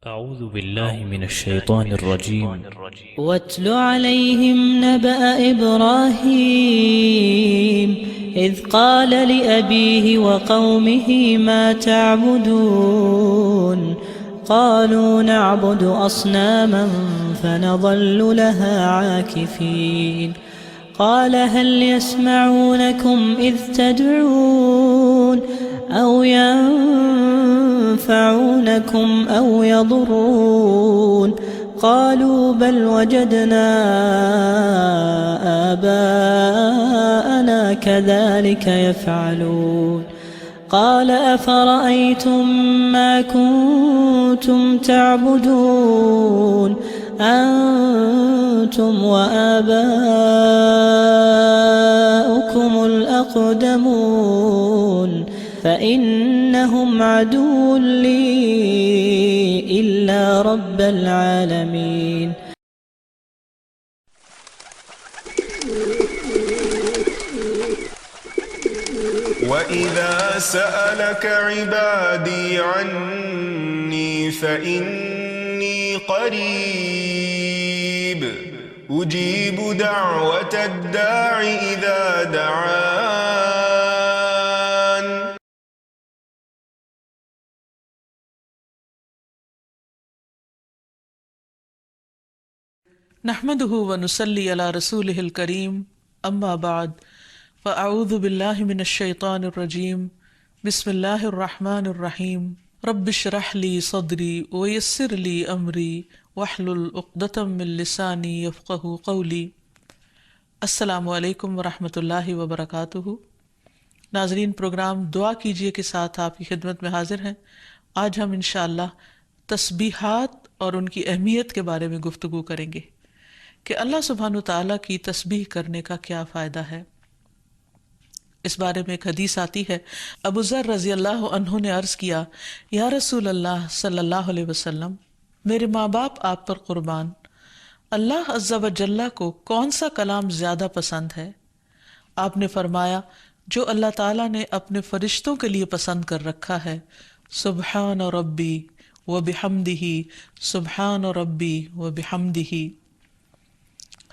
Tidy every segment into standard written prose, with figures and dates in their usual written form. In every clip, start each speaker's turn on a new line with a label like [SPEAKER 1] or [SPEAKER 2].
[SPEAKER 1] أعوذ بالله من الشيطان الرجيم.
[SPEAKER 2] واتل عليهم نبأ إبراهيم إذ قال لأبيه وقومه ما تعبدون قالوا نعبد أصناما فنظل لها عاكفين قال هل يسمعونكم إذ تدعون أو ينفعونكم أو يضرون قالوا بل وجدنا آباءنا كذلك يفعلون قال أفرأيتم ما كنتم تعبدون أنتم وآباؤكم الأقدمون فإنهم عدو لي إلا رب العالمين.
[SPEAKER 3] وَإِذَا سَأَلَكَ عِبَادِي عَنِّي فَإِنِّي قَرِيبٌ أُجِيبُ دَعْوَةَ الدَّاعِ إِذَا دَعَانِ.
[SPEAKER 4] نحمده ونصلي على رسوله الكريم اما بعد فاعوذ باللہ من الشیطان الرجیم بسم اللہ الرحمن الرحیم رب اشرح لي صدری ويسر لي امری واحلل عقدۃ من لسانی یفقهوا قولی. السلام علیکم ورحمۃ اللہ وبرکاتہ. ناظرین، پروگرام دعا کیجیے کے ساتھ آپ کی خدمت میں حاضر ہیں. آج ہم انشاءاللہ تسبیحات اور ان کی اہمیت کے بارے میں گفتگو کریں گے کہ اللہ سبحانہ وتعالیٰ کی تسبیح کرنے کا کیا فائدہ ہے. اس بارے میں ایک حدیث آتی ہے. ابو ذر رضی اللہ عنہ نے عرض کیا، یا رسول اللہ صلی اللہ علیہ وسلم، میرے ماں باپ آپ پر قربان، اللہ عز و جل کو کون سا کلام زیادہ پسند ہے؟ آپ نے فرمایا، جو اللہ تعالیٰ نے اپنے فرشتوں کے لیے پسند کر رکھا ہے، سبحان ربی وبحمدہ، سبحان ربی وبحمدہ.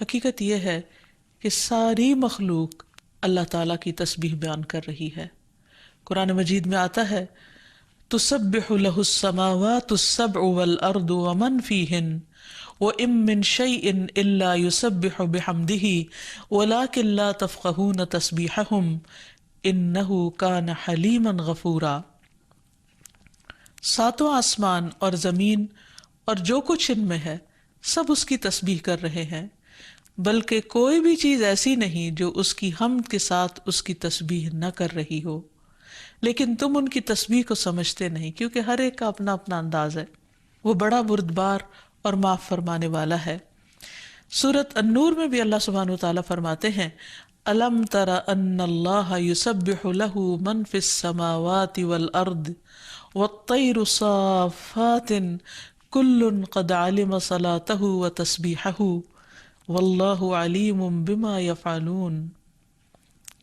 [SPEAKER 4] حقیقت یہ ہے کہ ساری مخلوق اللہ تعالیٰ کی تسبیح بیان کر رہی ہے. قرآن مجید میں آتا ہے، تسبح لہ السماوات السبع والارض ومن فیہن وَإِن مِّن شَيْءٍ إِلَّا يُسَبِّحُ بِحَمْدِهِ وَلَكِن لَّا تَفْقَهُونَ تَسْبِيحَهُمْ إِنَّهُ كَانَ حَلِيمًا غَفُورًا. ساتوں آسمان اور زمین اور جو کچھ ان میں ہے سب اس کی تسبیح کر رہے ہیں، بلکہ کوئی بھی چیز ایسی نہیں جو اس کی حمد کے ساتھ اس کی تسبیح نہ کر رہی ہو، لیکن تم ان کی تسبیح کو سمجھتے نہیں، کیونکہ ہر ایک کا اپنا اپنا انداز ہے. وہ بڑا بردبار اور معاف فرمانے والا ہے. سورۃ النور میں بھی اللہ سبحانہ وتعالیٰ فرماتے ہیں، الم تر ان اللہ یسبح لہ من فی السماوات والارض والطیر صافات کل قد علم صلاتہ وتسبیحہ واللہ علیم بما یفعلون.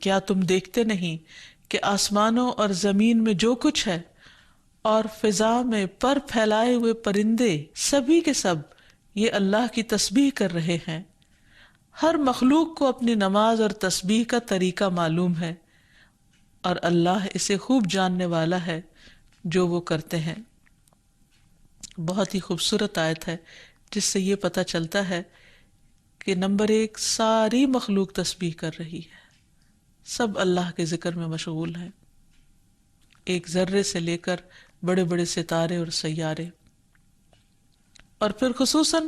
[SPEAKER 4] کیا تم دیکھتے نہیں کہ آسمانوں اور زمین میں جو کچھ ہے اور فضا میں پر پھیلائے ہوئے پرندے سبھی کے سب یہ اللہ کی تسبیح کر رہے ہیں. ہر مخلوق کو اپنی نماز اور تسبیح کا طریقہ معلوم ہے اور اللہ اسے خوب جاننے والا ہے جو وہ کرتے ہیں. بہت ہی خوبصورت آیت ہے جس سے یہ پتہ چلتا ہے کہ نمبر ایک، ساری مخلوق تسبیح کر رہی ہے، سب اللہ کے ذکر میں مشغول ہیں، ایک ذرے سے لے کر بڑے بڑے ستارے اور سیارے. اور پھر خصوصاً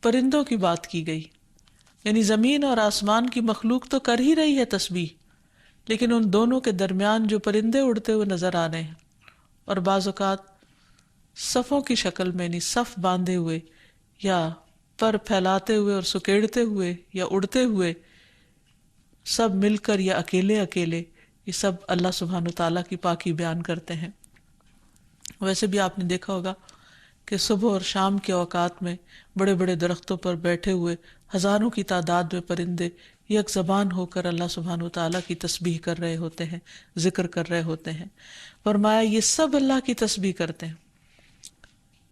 [SPEAKER 4] پرندوں کی بات کی گئی، یعنی زمین اور آسمان کی مخلوق تو کر ہی رہی ہے تسبیح، لیکن ان دونوں کے درمیان جو پرندے اڑتے ہوئے نظر آ رہے ہیں اور بعض اوقات صفوں کی شکل میں، یعنی صف باندھے ہوئے یا پر پھیلاتے ہوئے اور سکیڑتے ہوئے یا اڑتے ہوئے، سب مل کر یا اکیلے اکیلے، یہ سب اللہ سبحانہ وتعالیٰ کی پاکی بیان کرتے ہیں. ویسے بھی آپ نے دیکھا ہوگا کہ صبح اور شام کے اوقات میں بڑے بڑے درختوں پر بیٹھے ہوئے ہزاروں کی تعداد میں پرندے یک زبان ہو کر اللہ سبحانہ وتعالیٰ کی تسبیح کر رہے ہوتے ہیں، ذکر کر رہے ہوتے ہیں. فرمایا یہ سب اللہ کی تسبیح کرتے ہیں.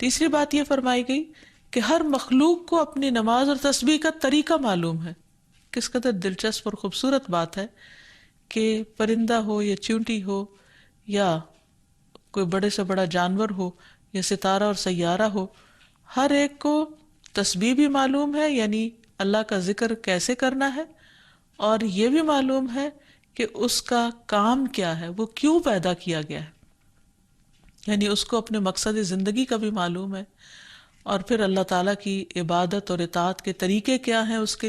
[SPEAKER 4] تیسری بات یہ فرمائی گئی کہ ہر مخلوق کو اپنی نماز اور تسبیح کا طریقہ معلوم ہے. کس قدر دلچسپ اور خوبصورت بات ہے کہ پرندہ ہو یا چیونٹی ہو یا کوئی بڑے سے بڑا جانور ہو یا ستارہ اور سیارہ ہو، ہر ایک کو تسبیح بھی معلوم ہے، یعنی اللہ کا ذکر کیسے کرنا ہے، اور یہ بھی معلوم ہے کہ اس کا کام کیا ہے، وہ کیوں پیدا کیا گیا ہے، یعنی اس کو اپنے مقصد زندگی کا بھی معلوم ہے، اور پھر اللہ تعالیٰ کی عبادت اور اطاعت کے طریقے کیا ہیں، اس کے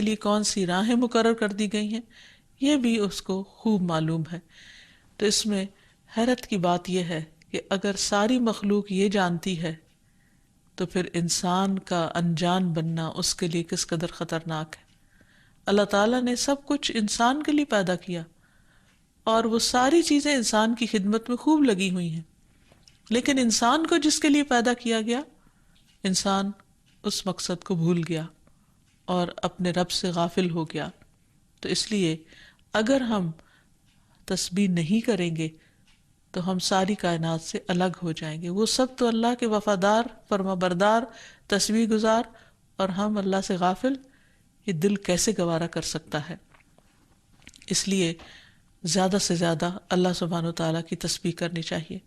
[SPEAKER 4] لیے کون سی راہیں مقرر کر دی گئی ہیں، یہ بھی اس کو خوب معلوم ہے. تو اس میں حیرت کی بات یہ ہے کہ اگر ساری مخلوق یہ جانتی ہے تو پھر انسان کا انجان بننا اس کے لیے کس قدر خطرناک ہے. اللہ تعالیٰ نے سب کچھ انسان کے لیے پیدا کیا اور وہ ساری چیزیں انسان کی خدمت میں خوب لگی ہوئی ہیں، لیکن انسان کو جس کے لیے پیدا کیا گیا، انسان اس مقصد کو بھول گیا اور اپنے رب سے غافل ہو گیا. تو اس لیے اگر ہم تسبیح نہیں کریں گے تو ہم ساری کائنات سے الگ ہو جائیں گے. وہ سب تو اللہ کے وفادار، فرما بردار، تسبیح گزار، اور ہم اللہ سے غافل، یہ دل کیسے گوارا کر سکتا ہے؟ اس لیے زیادہ سے زیادہ اللہ سبحانہ و تعالیٰ کی تسبیح کرنی چاہیے.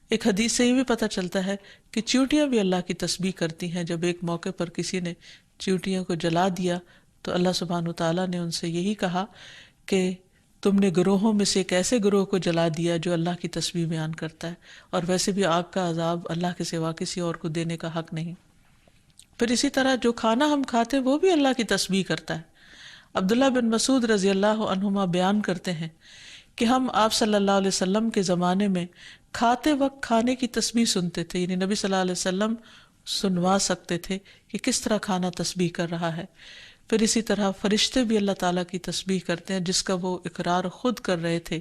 [SPEAKER 4] ایک حدیث سے یہ بھی پتہ چلتا ہے کہ چیونٹیاں بھی اللہ کی تسبیح کرتی ہیں. جب ایک موقع پر کسی نے چیونٹیوں کو جلا دیا تو اللہ سبحانہ و تعالیٰ نے ان سے یہی کہا کہ تم نے گروہوں میں سے ایک ایسے گروہ کو جلا دیا جو اللہ کی تسبیح بیان کرتا ہے، اور ویسے بھی آگ کا عذاب اللہ کے سوا کسی اور کو دینے کا حق نہیں. پھر اسی طرح جو کھانا ہم کھاتے وہ بھی اللہ کی تسبیح کرتا ہے. عبداللہ بن مسعود رضی اللہ عنہما بیان کرتے ہیں کہ ہم آپ صلی اللہ علیہ وسلم کے زمانے میں کھاتے وقت کھانے کی تسبیح سنتے تھے، یعنی نبی صلی اللہ علیہ وسلم سنوا سکتے تھے کہ کس طرح کھانا تسبیح کر رہا ہے. پھر اسی طرح فرشتے بھی اللہ تعالیٰ کی تسبیح کرتے ہیں، جس کا وہ اقرار خود کر رہے تھے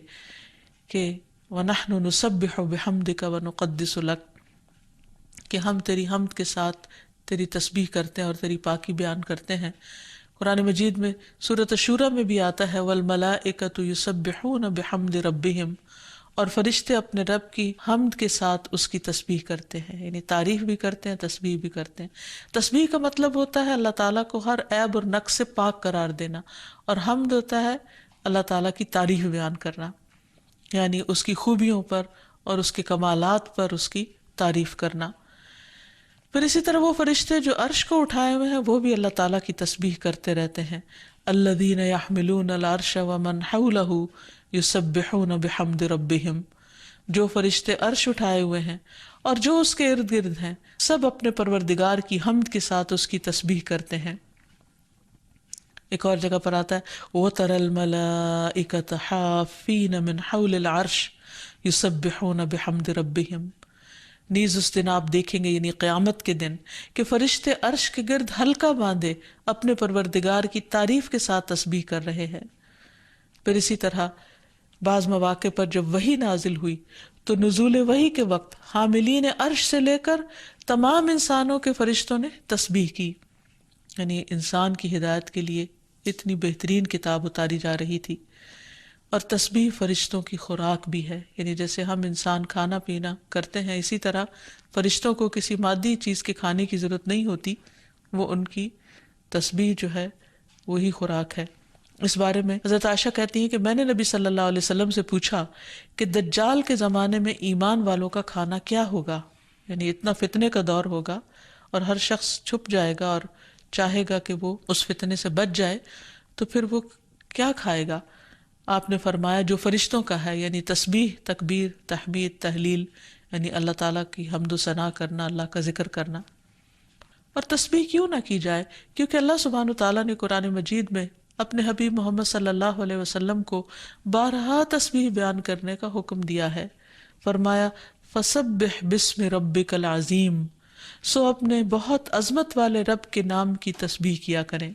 [SPEAKER 4] کہ وَنَحْنُ نُسَبِّحُ بِحَمْدِكَ وَنُقَدِّسُ لَكَ، کہ ہم تیری حمد کے ساتھ تیری تسبیح کرتے ہیں اور تیری پاکی بیان کرتے ہیں. قرآن مجید میں سورۃ الشورى میں بھی آتا ہے وَالْمَلَائِكَةُ يُسَبِّحُونَ بِحَمْدِ رَبِّهِمْ، اور فرشتے اپنے رب کی حمد کے ساتھ اس کی تسبیح کرتے ہیں، یعنی تعریف بھی کرتے ہیں، تسبیح بھی کرتے ہیں. تسبیح کا مطلب ہوتا ہے اللہ تعالیٰ کو ہر عیب اور نقص سے پاک قرار دینا، اور حمد ہوتا ہے اللہ تعالیٰ کی تعریف بیان کرنا، یعنی اس کی خوبیوں پر اور اس کے کمالات پر اس کی تعریف کرنا. پھر اسی طرح وہ فرشتے جو عرش کو اٹھائے ہوئے ہیں وہ بھی اللہ تعالیٰ کی تسبیح کرتے رہتے ہیں. الذین یحملون العرش ومن حولہ یسبحون بحمد ربہم، جو فرشتے عرش اٹھائے ہوئے ہیں اور جو اس کے ارد گرد ہیں سب اپنے پروردگار کی حمد کے ساتھ اس کی تسبیح کرتے ہیں. ایک اور جگہ پر آتا ہے وَتَرَى الْمَلَائِكَةَ حَافِّينَ مِنْ حَوْلِ الْعَرْشِ يُسَبِّحُونَ بِحَمْدِ رَبِّهِمْ. نیز اس دن آپ دیکھیں گے، یعنی قیامت کے دن، کہ فرشتے عرش کے گرد حلقہ باندھے اپنے پروردگار کی تعریف کے ساتھ تسبیح کر رہے ہیں. پھر اسی طرح بعض مواقع پر جب وحی نازل ہوئی تو نزول وحی کے وقت حاملین عرش سے لے کر تمام انسانوں کے فرشتوں نے تسبیح کی، یعنی انسان کی ہدایت کے لیے اتنی بہترین کتاب اتاری جا رہی تھی. اور تسبیح فرشتوں کی خوراک بھی ہے، یعنی جیسے ہم انسان کھانا پینا کرتے ہیں اسی طرح فرشتوں کو کسی مادی چیز کے کھانے کی ضرورت نہیں ہوتی، وہ ان کی تسبیح جو ہے وہی خوراک ہے. اس بارے میں حضرت عائشہ کہتی ہیں کہ میں نے نبی صلی اللہ علیہ وسلم سے پوچھا کہ دجال کے زمانے میں ایمان والوں کا کھانا کیا ہوگا، یعنی اتنا فتنے کا دور ہوگا اور ہر شخص چھپ جائے گا اور چاہے گا کہ وہ اس فتنے سے بچ جائے، تو پھر وہ کیا کھائے گا؟ آپ نے فرمایا جو فرشتوں کا ہے، یعنی تسبیح، تکبیر، تحمید، تحلیل، یعنی اللہ تعالیٰ کی حمد و ثنا کرنا، اللہ کا ذکر کرنا. اور تسبیح کیوں نہ کی جائے؟ کیونکہ اللہ سبحانہ و تعالیٰ نے قرآن مجید میں اپنے حبیب محمد صلی اللہ علیہ وسلم کو بارہا تسبیح بیان کرنے کا حکم دیا ہے. فرمایا فسبح بسم ربک العظیم، سو اپنے بہت عظمت والے رب کے نام کی تسبیح کیا کریں.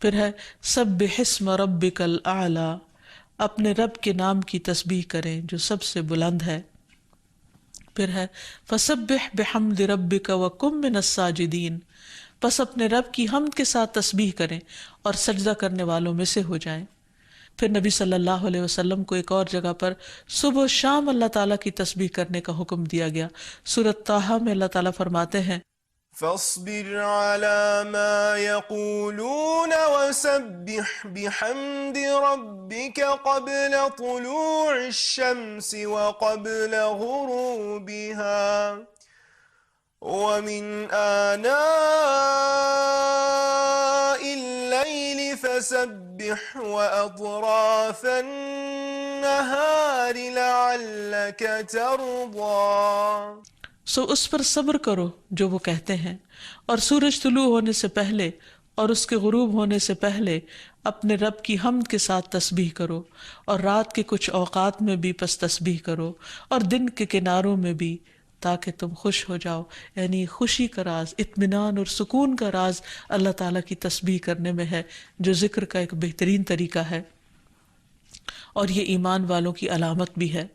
[SPEAKER 4] پھر ہے سبح اسم ربک الاعلی، اپنے رب کے نام کی تسبیح کریں جو سب سے بلند ہے. پھر ہے فسبح بحمد ربک وکن من الساجدین، پس اپنے رب کی حمد کے ساتھ تسبیح کریں اور سجدہ کرنے والوں میں سے ہو جائیں. پھر نبی صلی اللہ علیہ وسلم کو ایک اور جگہ پر صبح و شام اللہ تعالیٰ کی تسبیح کرنے کا حکم دیا گیا۔ سورۃ طٰہٰ میں اللہ تعالیٰ فرماتے ہیں
[SPEAKER 3] فاصبر على ما يقولون وسبح بحمد ربك قبل طلوع الشمس وقبل غروبها ومن آناء الليل فسبح وأطراف النهار لعلك ترضى۔
[SPEAKER 4] سو اس پر صبر کرو جو وہ کہتے ہیں، اور سورج طلوع ہونے سے پہلے اور اس کے غروب ہونے سے پہلے اپنے رب کی حمد کے ساتھ تسبیح کرو، اور رات کے کچھ اوقات میں بھی پس تسبیح کرو، اور دن کے کناروں میں بھی، تاکہ تم خوش ہو جاؤ۔ یعنی خوشی کا راز، اطمینان اور سکون کا راز اللہ تعالیٰ کی تسبیح کرنے میں ہے، جو ذکر کا ایک بہترین طریقہ ہے، اور یہ ایمان والوں کی علامت بھی ہے،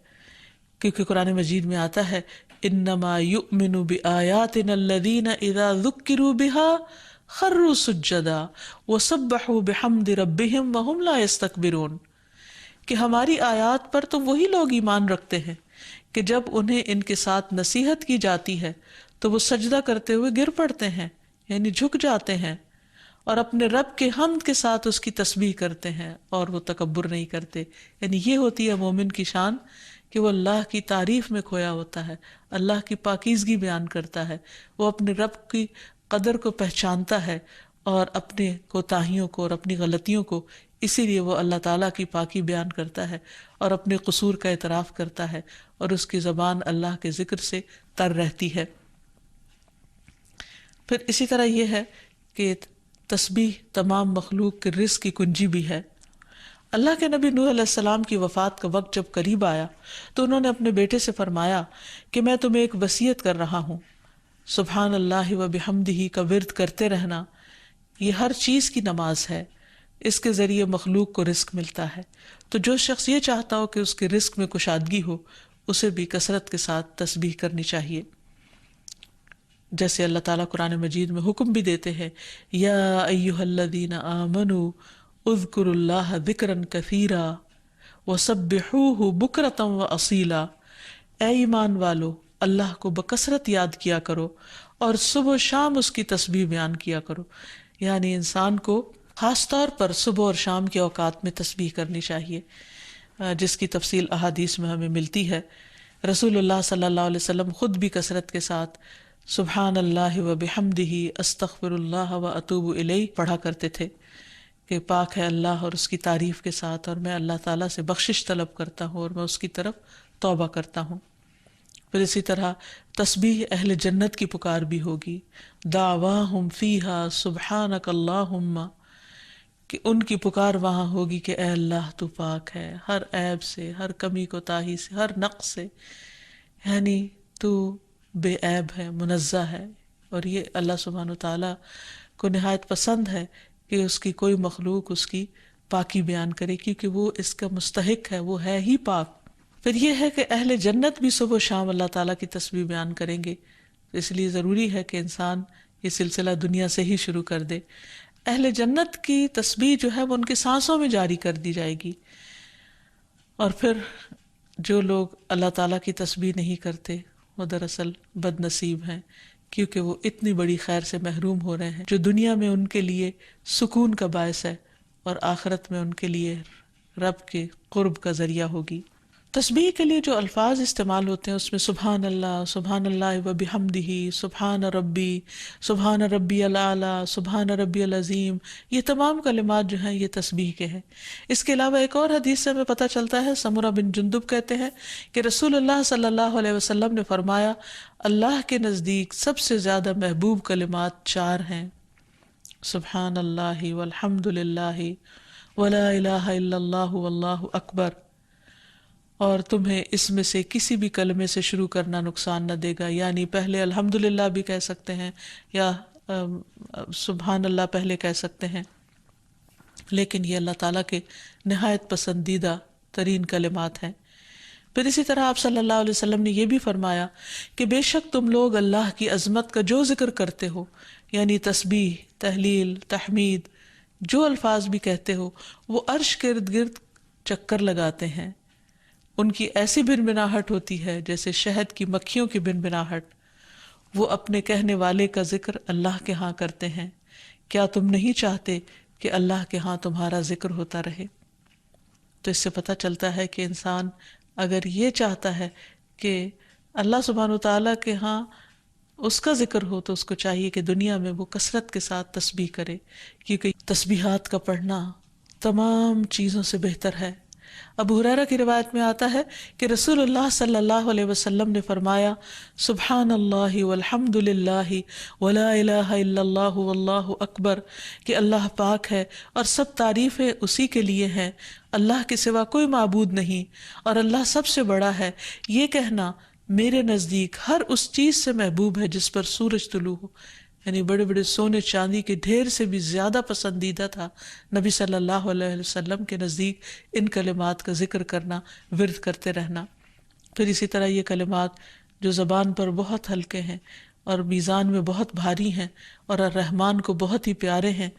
[SPEAKER 4] کیونکہ قرآن مجید میں آتا ہے انما یؤمن بآیاتنا الذین اذا ذکروا بها خروا سجدا وسبحوا بحمد ربهم وهم لا يستكبرون، کہ ہماری آیات پر تو وہی لوگ ایمان رکھتے ہیں کہ جب انہیں ان کے ساتھ نصیحت کی جاتی ہے تو وہ سجدہ کرتے ہوئے گر پڑتے ہیں، یعنی جھک جاتے ہیں، اور اپنے رب کے حمد کے ساتھ اس کی تسبیح کرتے ہیں، اور وہ تکبر نہیں کرتے۔ یعنی یہ ہوتی ہے مومن کی شان، کہ وہ اللہ کی تعریف میں کھویا ہوتا ہے، اللہ کی پاکیزگی بیان کرتا ہے، وہ اپنے رب کی قدر کو پہچانتا ہے، اور اپنے کوتاہیوں کو اور اپنی غلطیوں کو، اسی لیے وہ اللہ تعالیٰ کی پاکی بیان کرتا ہے اور اپنے قصور کا اعتراف کرتا ہے، اور اس کی زبان اللہ کے ذکر سے تر رہتی ہے۔ پھر اسی طرح یہ ہے کہ تسبیح تمام مخلوق کے رزق کی کنجی بھی ہے۔ اللہ کے نبی نوح علیہ السلام کی وفات کا وقت جب قریب آیا تو انہوں نے اپنے بیٹے سے فرمایا کہ میں تمہیں ایک وصیت کر رہا ہوں، سبحان اللہ و بحمدہ کا ورد کرتے رہنا، یہ ہر چیز کی نماز ہے، اس کے ذریعے مخلوق کو رزق ملتا ہے، تو جو شخص یہ چاہتا ہو کہ اس کے رزق میں کشادگی ہو، اسے بھی کثرت کے ساتھ تسبیح کرنی چاہیے۔ جیسے اللہ تعالیٰ قرآن مجید میں حکم بھی دیتے ہیں، یا ایھا الذین آمنوا اذکروا اللہ ذکرا کثیرا وسبحوہ بکرۃ واصیلا، اے ایمان والو اللہ کو بکثرت یاد کیا کرو اور صبح و شام اس کی تسبیح بیان کیا کرو۔ یعنی انسان کو خاص طور پر صبح اور شام کے اوقات میں تسبیح کرنی چاہیے، جس کی تفصیل احادیث میں ہمیں ملتی ہے۔ رسول اللہ صلی اللہ علیہ وسلم خود بھی کثرت کے ساتھ سبحان اللہ و بحمدہ استغفر اللہ و اتوب الیہ پڑھا کرتے تھے، کہ پاک ہے اللہ اور اس کی تعریف کے ساتھ، اور میں اللہ تعالیٰ سے بخشش طلب کرتا ہوں اور میں اس کی طرف توبہ کرتا ہوں۔ پھر اسی طرح تسبیح اہل جنت کی پکار بھی ہوگی، دعواہم فیہا سبحانک اللہم، کہ ان کی پکار وہاں ہوگی کہ اے اللہ تو پاک ہے ہر عیب سے، ہر کمی کوتاہی سے، ہر نقص سے، یعنی تو بے عیب ہے، منزہ ہے۔ اور یہ اللہ سبحانہ وتعالیٰ کو نہایت پسند ہے کہ اس کی کوئی مخلوق اس کی پاکی بیان کرے، کیونکہ وہ اس کا مستحق ہے، وہ ہے ہی پاک۔ پھر یہ ہے کہ اہل جنت بھی صبح و شام اللہ تعالیٰ کی تسبیح بیان کریں گے، اس لیے ضروری ہے کہ انسان یہ سلسلہ دنیا سے ہی شروع کر دے۔ اہل جنت کی تسبیح جو ہے وہ ان کے سانسوں میں جاری کر دی جائے گی، اور پھر جو لوگ اللہ تعالیٰ کی تسبیح نہیں کرتے وہ دراصل بد نصیب ہیں، کیونکہ وہ اتنی بڑی خیر سے محروم ہو رہے ہیں جو دنیا میں ان کے لیے سکون کا باعث ہے، اور آخرت میں ان کے لیے رب کے قرب کا ذریعہ ہوگی۔ تسبیح کے لیے جو الفاظ استعمال ہوتے ہیں اس میں سبحان اللہ و بحمدہ، سبحان ربی الاعلیٰ، سبحان ربی العظیم، یہ تمام کلمات جو ہیں یہ تسبیح کے ہیں۔ اس کے علاوہ ایک اور حدیث سے ہمیں پتہ چلتا ہے، سمرہ بن جندب کہتے ہیں کہ رسول اللہ صلی اللہ علیہ وسلم نے فرمایا، اللہ کے نزدیک سب سے زیادہ محبوب کلمات 4 ہیں، سبحان اللہ والحمد للہ ولا الہ الا اللہ واللہ اکبر، اور تمہیں اس میں سے کسی بھی کلمے سے شروع کرنا نقصان نہ دے گا، یعنی پہلے الحمدللہ بھی کہہ سکتے ہیں یا سبحان اللہ پہلے کہہ سکتے ہیں، لیکن یہ اللہ تعالیٰ کے نہایت پسندیدہ ترین کلمات ہیں۔ پھر اسی طرح آپ صلی اللہ علیہ وسلم نے یہ بھی فرمایا کہ بے شک تم لوگ اللہ کی عظمت کا جو ذکر کرتے ہو، یعنی تسبیح، تحلیل، تحمید، جو الفاظ بھی کہتے ہو، وہ عرش کے ارد گرد چکر لگاتے ہیں، ان کی ایسی بنبناہٹ ہوتی ہے جیسے شہد کی مکھیوں کی بنبناہٹ، وہ اپنے کہنے والے کا ذکر اللہ کے ہاں کرتے ہیں، کیا تم نہیں چاہتے کہ اللہ کے ہاں تمہارا ذکر ہوتا رہے؟ تو اس سے پتہ چلتا ہے کہ انسان اگر یہ چاہتا ہے کہ اللہ سبحانہ وتعالیٰ کے ہاں اس کا ذکر ہو تو اس کو چاہیے کہ دنیا میں وہ کثرت کے ساتھ تسبیح کرے، کیونکہ تسبیحات کا پڑھنا تمام چیزوں سے بہتر ہے۔ ابو ہریرہ کی روایت میں آتا ہے کہ رسول اللہ صلی اللہ علیہ وسلم نے فرمایا، سبحان اللہ والحمد للہ ولا الہ الا اللہ واللہ اکبر، کہ اللہ پاک ہے اور سب تعریفیں اسی کے لیے ہیں، اللہ کے سوا کوئی معبود نہیں اور اللہ سب سے بڑا ہے، یہ کہنا میرے نزدیک ہر اس چیز سے محبوب ہے جس پر سورج طلوع ہو، یعنی بڑے بڑے سونے چاندی کے ڈھیر سے بھی زیادہ پسندیدہ تھا نبی صلی اللہ علیہ وسلم کے نزدیک ان کلمات کا ذکر کرنا، ورد کرتے رہنا۔ پھر اسی طرح یہ کلمات جو زبان پر بہت ہلکے ہیں اور میزان میں بہت بھاری ہیں اور الرحمن کو بہت ہی پیارے ہیں،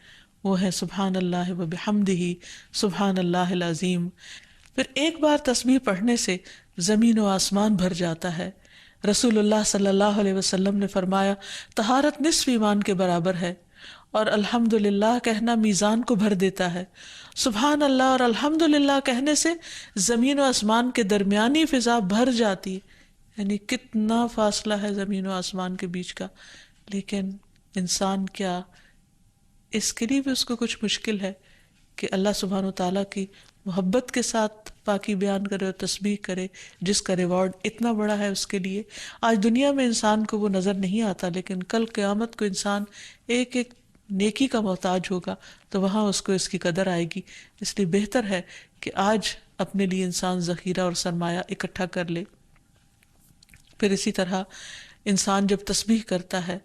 [SPEAKER 4] وہ ہیں سبحان اللہ و بحمدہ، سبحان اللہ العظیم۔ پھر ایک بار تسبیح پڑھنے سے زمین و آسمان بھر جاتا ہے۔ رسول اللہ صلی اللہ علیہ وسلم نے فرمایا، طہارت نصف ایمان کے برابر ہے، اور الحمدللہ کہنا میزان کو بھر دیتا ہے۔ سبحان اللہ اور الحمدللہ کہنے سے زمین و آسمان کے درمیانی فضا بھر جاتی ہے، یعنی کتنا فاصلہ ہے زمین و آسمان کے بیچ کا، لیکن انسان کیا اس کے لیے بھی اس کو کچھ مشکل ہے کہ اللہ سبحانہ و تعالیٰ کی محبت کے ساتھ پاکی بیان کرے اور تسبیح کرے، جس کا ریوارڈ اتنا بڑا ہے اس کے لیے۔ آج دنیا میں انسان کو وہ نظر نہیں آتا، لیکن کل قیامت کو انسان ایک ایک نیکی کا محتاج ہوگا تو وہاں اس کو اس کی قدر آئے گی۔ اس لیے بہتر ہے کہ آج اپنے لیے انسان ذخیرہ اور سرمایہ اکٹھا کر لے۔ پھر اسی طرح انسان جب تسبیح کرتا ہے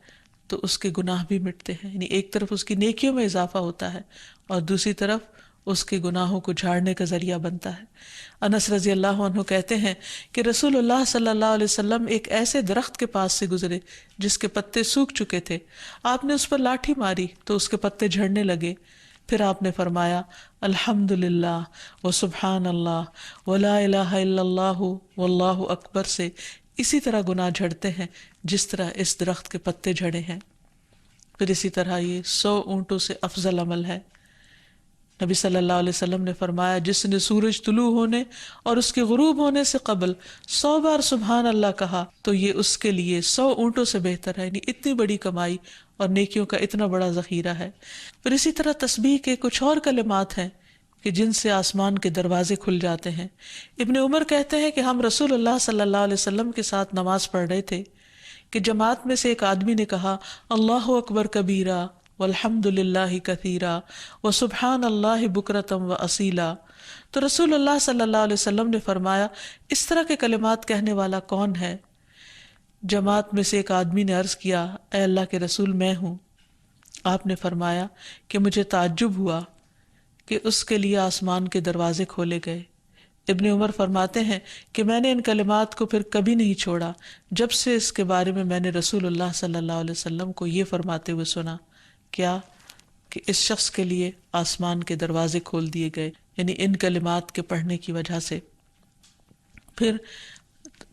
[SPEAKER 4] تو اس کے گناہ بھی مٹتے ہیں، یعنی ایک طرف اس کی نیکیوں میں اضافہ ہوتا ہے اور دوسری طرف اس کے گناہوں کو جھاڑنے کا ذریعہ بنتا ہے۔ انس رضی اللہ عنہ کہتے ہیں کہ رسول اللہ صلی اللہ علیہ وسلم ایک ایسے درخت کے پاس سے گزرے جس کے پتے سوکھ چکے تھے، آپ نے اس پر لاٹھی ماری تو اس کے پتے جھڑنے لگے، پھر آپ نے فرمایا الحمدللہ وسبحان اللہ ولا الہ الا اللہ واللہ اکبر سے اسی طرح گناہ جھڑتے ہیں جس طرح اس درخت کے پتے جھڑے ہیں۔ پھر اسی طرح یہ 100 اونٹوں سے افضل عمل ہے۔ نبی صلی اللہ علیہ وسلم نے فرمایا، جس نے سورج طلوع ہونے اور اس کے غروب ہونے سے قبل 100 بار سبحان اللہ کہا تو یہ اس کے لیے 100 اونٹوں سے بہتر ہے، یعنی اتنی بڑی کمائی اور نیکیوں کا اتنا بڑا ذخیرہ ہے۔ پھر اسی طرح تسبیح کے کچھ اور کلمات ہیں کہ جن سے آسمان کے دروازے کھل جاتے ہیں۔ ابن عمر کہتے ہیں کہ ہم رسول اللہ صلی اللہ علیہ وسلم کے ساتھ نماز پڑھ رہے تھے کہ جماعت میں سے ایک آدمی نے کہا اللہ اکبر کبیرہ والحمد للہ کثیرا وسبحان اللہ بکرۃ واصیلا، تو رسول اللہ صلی اللہ علیہ وسلم نے فرمایا اس طرح کے کلمات کہنے والا کون ہے؟ جماعت میں سے ایک آدمی نے عرض کیا اے اللہ کے رسول میں ہوں۔ آپ نے فرمایا کہ مجھے تعجب ہوا کہ اس کے لیے آسمان کے دروازے کھولے گئے۔ ابن عمر فرماتے ہیں کہ میں نے ان کلمات کو پھر کبھی نہیں چھوڑا جب سے اس کے بارے میں میں نے رسول اللہ صلی اللہ علیہ وسلم کو یہ فرماتے ہوئے سنا، کیا کہ اس شخص کے لیے آسمان کے دروازے کھول دیے گئے، یعنی ان کلمات کے پڑھنے کی وجہ سے۔ پھر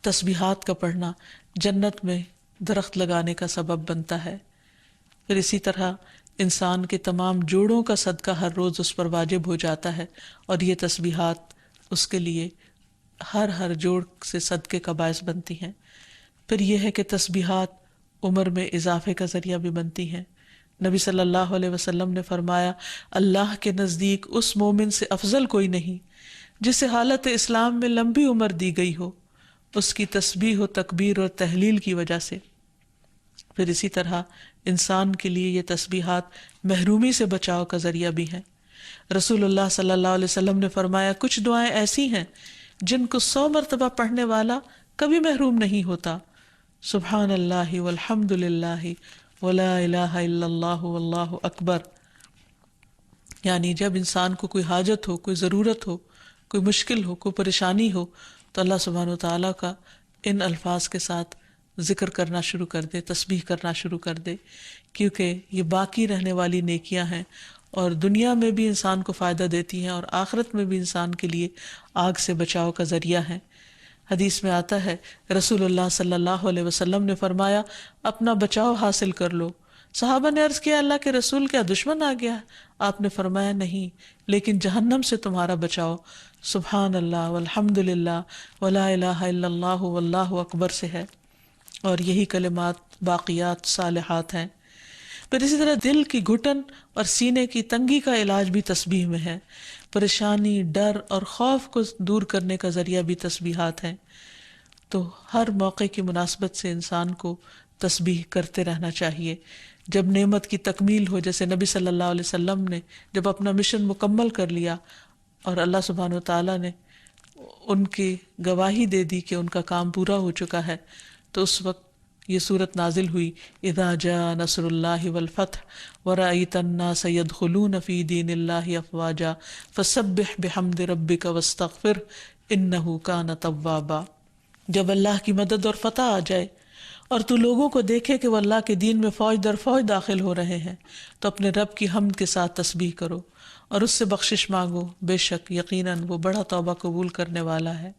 [SPEAKER 4] تسبیحات کا پڑھنا جنت میں درخت لگانے کا سبب بنتا ہے۔ پھر اسی طرح انسان کے تمام جوڑوں کا صدقہ ہر روز اس پر واجب ہو جاتا ہے، اور یہ تسبیحات اس کے لیے ہر جوڑ سے صدقے کا باعث بنتی ہیں۔ پھر یہ ہے کہ تسبیحات عمر میں اضافے کا ذریعہ بھی بنتی ہیں۔ نبی صلی اللہ علیہ وسلم نے فرمایا اللہ کے نزدیک اس مومن سے افضل کوئی نہیں جسے حالت اسلام میں لمبی عمر دی گئی ہو اس کی تسبیح و تکبیر اور تحلیل کی وجہ سے۔ پھر اسی طرح انسان کے لیے یہ تسبیحات محرومی سے بچاؤ کا ذریعہ بھی ہیں۔ رسول اللہ صلی اللہ علیہ وسلم نے فرمایا کچھ دعائیں ایسی ہیں جن کو 100 مرتبہ پڑھنے والا کبھی محروم نہیں ہوتا۔ سبحان اللہ والحمد للہ ولا الہ الا اللہ واللہ اکبر، یعنی جب انسان کو کوئی حاجت ہو، کوئی ضرورت ہو، کوئی مشکل ہو، کوئی پریشانی ہو تو اللہ سبحانہ وتعالیٰ کا ان الفاظ کے ساتھ ذکر کرنا شروع کر دے، تسبیح کرنا شروع کر دے، کیونکہ یہ باقی رہنے والی نیکیاں ہیں اور دنیا میں بھی انسان کو فائدہ دیتی ہیں اور آخرت میں بھی انسان کے لیے آگ سے بچاؤ کا ذریعہ ہیں۔ حدیث میں آتا ہے رسول اللہ صلی اللہ علیہ وسلم نے فرمایا اپنا بچاؤ حاصل کر لو۔ صحابہ نے عرض کیا اللہ کے رسول کیا دشمن آ گیا؟ آپ نے فرمایا نہیں، لیکن جہنم سے تمہارا بچاؤ سبحان اللہ والحمد للہ ولا الہ الا اللہ واللہ اکبر سے ہے، اور یہی کلمات باقیات صالحات ہیں۔ پھر اسی طرح دل کی گھٹن اور سینے کی تنگی کا علاج بھی تسبیح میں ہے۔ پریشانی، ڈر اور خوف کو دور کرنے کا ذریعہ بھی تسبیحات ہیں۔ تو ہر موقع کی مناسبت سے انسان کو تسبیح کرتے رہنا چاہیے۔ جب نعمت کی تکمیل ہو، جیسے نبی صلی اللہ علیہ وسلم نے جب اپنا مشن مکمل کر لیا اور اللہ سبحانہ وتعالیٰ نے ان کی گواہی دے دی کہ ان کا کام پورا ہو چکا ہے، تو اس وقت یہ صورت نازل ہوئی اذا جاء نصر اللہ والفتح ورأیت الناس يدخلون فی دین اللہ افواجا فسبح بحمد ربک واستغفر انہ کان توابا۔ جب اللہ کی مدد اور فتح آ جائے اور تو لوگوں کو دیکھے کہ وہ اللہ کے دین میں فوج در فوج داخل ہو رہے ہیں، تو اپنے رب کی حمد کے ساتھ تسبیح کرو اور اس سے بخشش مانگو، بے شک یقیناً وہ بڑا توبہ قبول کرنے والا ہے۔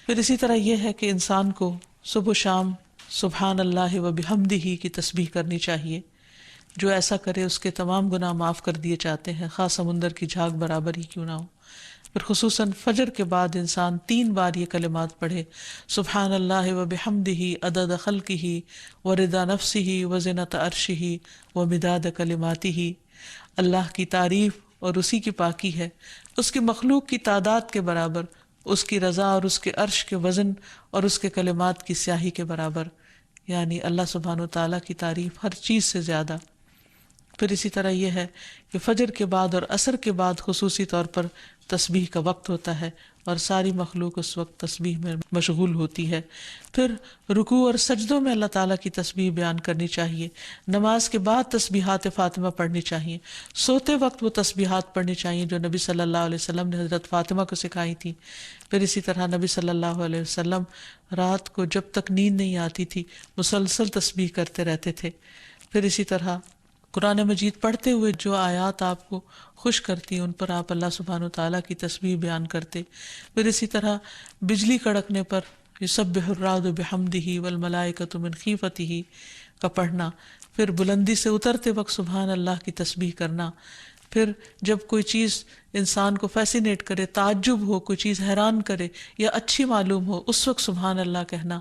[SPEAKER 4] پھر اسی طرح یہ ہے کہ انسان کو صبح و شام سبحان اللہ و بحمدہ کی تسبیح کرنی چاہیے۔ جو ایسا کرے اس کے تمام گناہ معاف کر دیے جاتے ہیں، خاص سمندر کی جھاگ برابر ہی کیوں نہ ہو۔ پھر خصوصاً فجر کے بعد انسان 3 بار یہ کلمات پڑھے سبحان اللہ و بحمدہ عدد خلقہ و رضا نفسہ و زنۃ عرشہ و مداد کلماتہ۔ اللہ کی تعریف اور اسی کی پاکی ہے، اس کی مخلوق کی تعداد کے برابر، اس کی رضا اور اس کے عرش کے وزن اور اس کے کلمات کی سیاہی کے برابر، یعنی اللہ سبحانہ و تعالیٰ کی تعریف ہر چیز سے زیادہ۔ پھر اسی طرح یہ ہے کہ فجر کے بعد اور عصر کے بعد خصوصی طور پر تسبیح کا وقت ہوتا ہے اور ساری مخلوق اس وقت تسبیح میں مشغول ہوتی ہے۔ پھر رکوع اور سجدوں میں اللہ تعالیٰ کی تسبیح بیان کرنی چاہیے۔ نماز کے بعد تسبیحات فاطمہ پڑھنی چاہیے۔ سوتے وقت وہ تسبیحات پڑھنی چاہیے جو نبی صلی اللہ علیہ وسلم نے حضرت فاطمہ کو سکھائی تھی۔ پھر اسی طرح نبی صلی اللہ علیہ وسلم رات کو جب تک نیند نہیں آتی تھی مسلسل تسبیح کرتے رہتے تھے۔ پھر اسی طرح قرآن مجید پڑھتے ہوئے جو آیات آپ کو خوش کرتی ان پر آپ اللہ سبحانہ و تعالیٰ کی تسبیح بیان کرتے۔ پھر اسی طرح بجلی کڑکنے پر یسبح الرعد بحمدہ والملائکۃ من خیفتہ کا پڑھنا۔ پھر بلندی سے اترتے وقت سبحان اللہ کی تسبیح کرنا۔ پھر جب کوئی چیز انسان کو فیسینیٹ کرے، تعجب ہو، کوئی چیز حیران کرے یا اچھی معلوم ہو، اس وقت سبحان اللہ کہنا۔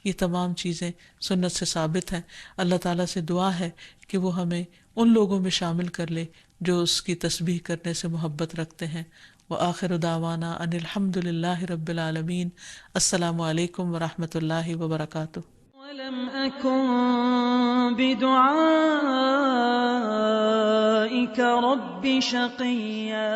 [SPEAKER 4] یہ تمام چیزیں سنت سے ثابت ہیں۔ اللہ تعالیٰ سے دعا ہے کہ وہ ہمیں ان لوگوں میں شامل کر لے جو اس کی تسبیح کرنے سے محبت رکھتے ہیں۔ وآخر دعوانا ان الحمد للہ رب العالمین۔ السلام علیکم ورحمۃ اللہ وبرکاتہ۔
[SPEAKER 2] ولم أكن بدعائك رب شقيا